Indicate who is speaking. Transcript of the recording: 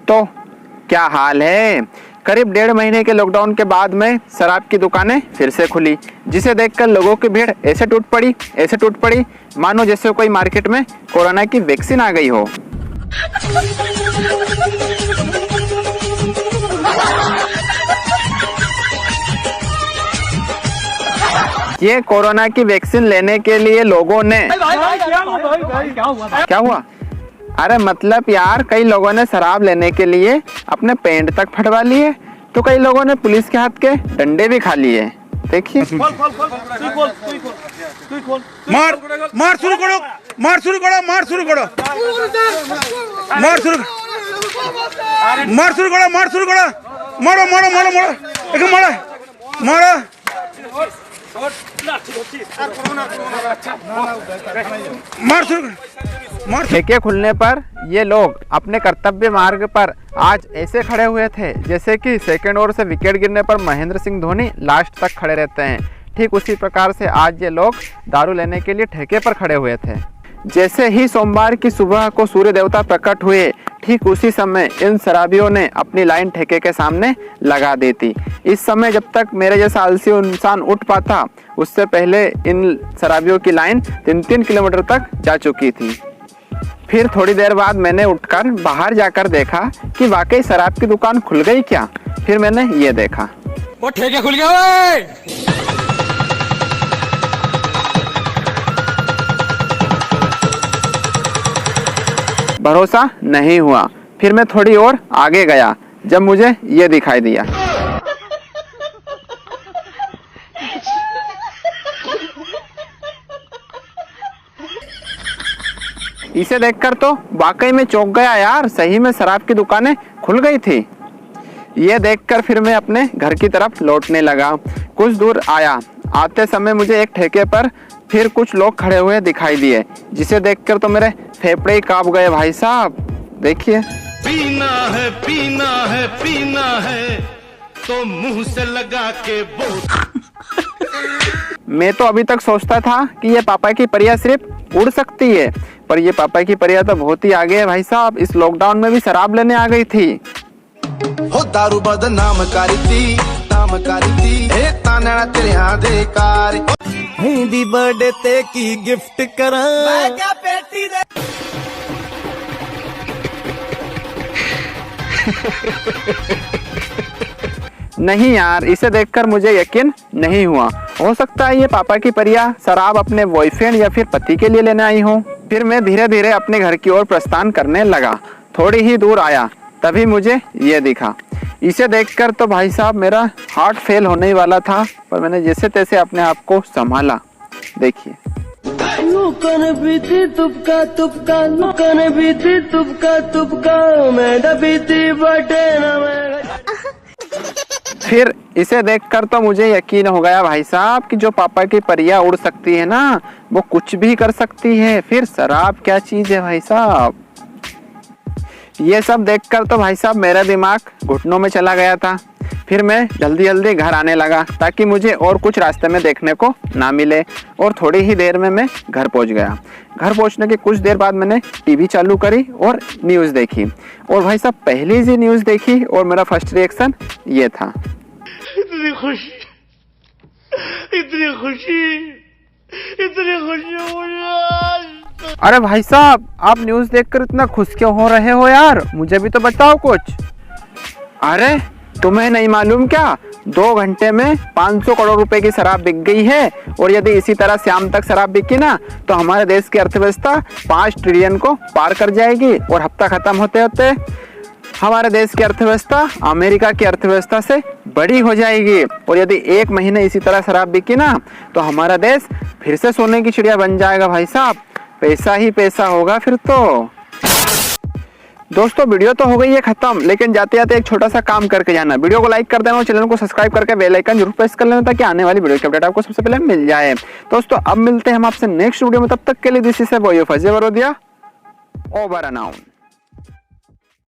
Speaker 1: तो क्या हाल है। करीब 1.5 महीने के लॉकडाउन के बाद में शराब की दुकानें फिर से खुली, जिसे देखकर लोगों की भीड़ ऐसे टूट पड़ी मानो जैसे कोई मार्केट में कोरोना की वैक्सीन आ गई हो। ये कोरोना की वैक्सीन लेने के लिए लोगों ने क्या हुआ? अरे मतलब यार, कई लोगों ने शराब लेने के लिए अपने पेंट तक फटवा लिए, तो कई लोगों ने पुलिस के हाथ के डंडे भी खा लिए। देखिए,
Speaker 2: मार शुरू करो
Speaker 1: ठेके खुलने पर ये लोग अपने कर्तव्य मार्ग पर आज ऐसे खड़े हुए थे जैसे कि सेकंड ओवर से विकेट गिरने पर महेंद्र सिंह धोनी लास्ट तक खड़े रहते हैं। ठीक उसी प्रकार से आज ये लोग दारू लेने के लिए ठेके पर खड़े हुए थे। जैसे ही सोमवार की सुबह को सूर्य देवता प्रकट हुए, ठीक उसी समय इन शराबियों ने अपनी लाइन ठेके के सामने लगा दी थी। इस समय जब तक मेरे जैसा आलसी इंसान उठ पाता, उससे पहले इन शराबियों की लाइन 3-3 किलोमीटर तक जा चुकी थी। फिर थोड़ी देर बाद मैंने उठकर बाहर जाकर देखा कि वाकई शराब की दुकान खुल गई क्या। फिर मैंने ये देखा,
Speaker 2: वो ठेका खुल गया ओए।
Speaker 1: भरोसा नहीं हुआ। फिर मैं थोड़ी और आगे गया, जब मुझे ये दिखाई दिया। इसे देखकर तो वाकई में चौंक गया यार, सही में शराब की दुकानें खुल गई थी। ये देखकर फिर मैं अपने घर की तरफ लौटने लगा। कुछ दूर आया, आते समय मुझे एक ठेके पर फिर कुछ लोग खड़े हुए दिखाई दिए, जिसे देखकर तो मेरे फेफड़े ही कांप गए भाई साहब। देखिए,
Speaker 2: पीना है तो मुंह से लगा के बोल।
Speaker 1: मैं तो अभी तक सोचता था कि ये पापा की परियां सिर्फ उड़ सकती है, पर ये पापा की परियां तो बहुत ही आगे है भाई साहब। इस लॉकडाउन में भी शराब लेने आ गई थी।
Speaker 3: हो दारू बदनाम करी थी, हे ताना तेरे हां दे कार हिंदी बर्थडे ते की गिफ्ट करा क्या पेटी दे।
Speaker 1: नहीं यार, इसे देखकर मुझे यकीन नहीं हुआ। हो सकता है ये पापा की परियां शराब अपने बॉयफ्रेंड या फिर पति के लिए लेने आई हो। फिर मैं धीरे धीरे अपने घर की ओर प्रस्थान करने लगा। थोड़ी ही दूर आया, तभी मुझे ये दिखा। इसे देखकर तो भाई साहब मेरा हार्ट फेल होने वाला था, पर मैंने जैसे तैसे अपने आप को संभाला। देखिए, फिर इसे देखकर तो मुझे यकीन हो गया भाई साहब कि जो पापा की परियां उड़ सकती है ना, वो कुछ भी कर सकती है। फिर शराब क्या चीज है भाई साहब। ये सब देखकर तो भाई साहब मेरा दिमाग घुटनों में चला गया था। फिर मैं जल्दी जल्दी घर आने लगा ताकि मुझे और कुछ रास्ते में देखने को ना मिले, और थोड़ी ही देर में मैं घर पहुंच गया। घर पहुंचने के कुछ देर बाद मैंने टीवी चालू करी और न्यूज़ देखी, और भाई साहब पहली सी न्यूज़ देखी और मेरा फर्स्ट रिएक्शन ये था,
Speaker 2: इतनी खुशी
Speaker 1: अरे भाई साहब आप न्यूज़ देखकर इतना खुश क्यों हो रहे हो यार, मुझे भी तो बताओ कुछ। अरे तुम्हें नहीं मालूम क्या, 2 घंटे में 500 करोड़ रुपए की शराब बिक गई है, और यदि इसी तरह शाम तक शराब बिकी ना तो हमारे देश की अर्थव्यवस्था 5 ट्रिलियन को पार कर जाएगी, और हफ्ता खत्म होते होते हमारे देश की अर्थव्यवस्था अमेरिका की अर्थव्यवस्था से बड़ी हो जाएगी। और यदि 1 महीने इसी तरह शराब बिकी ना तो हमारा देश फिर से सोने की चिड़िया बन जाएगा भाई साहब। पैसा ही पैसा होगा फिर तो। दोस्तों वीडियो तो हो गई है खत्म, लेकिन जाते जाते एक छोटा सा काम करके जाना। वीडियो को लाइक कर देना और चैनल को सब्सक्राइब करके बेल आइकन जरूर प्रेस कर लेना ताकि आने वाली वीडियो की अपडेट आपको सबसे पहले मिल जाए। दोस्तों अब मिलते हैं हम आपसे नेक्स्ट वीडियो में, तब तक के लिए this is Ajay Varodiya, over and out.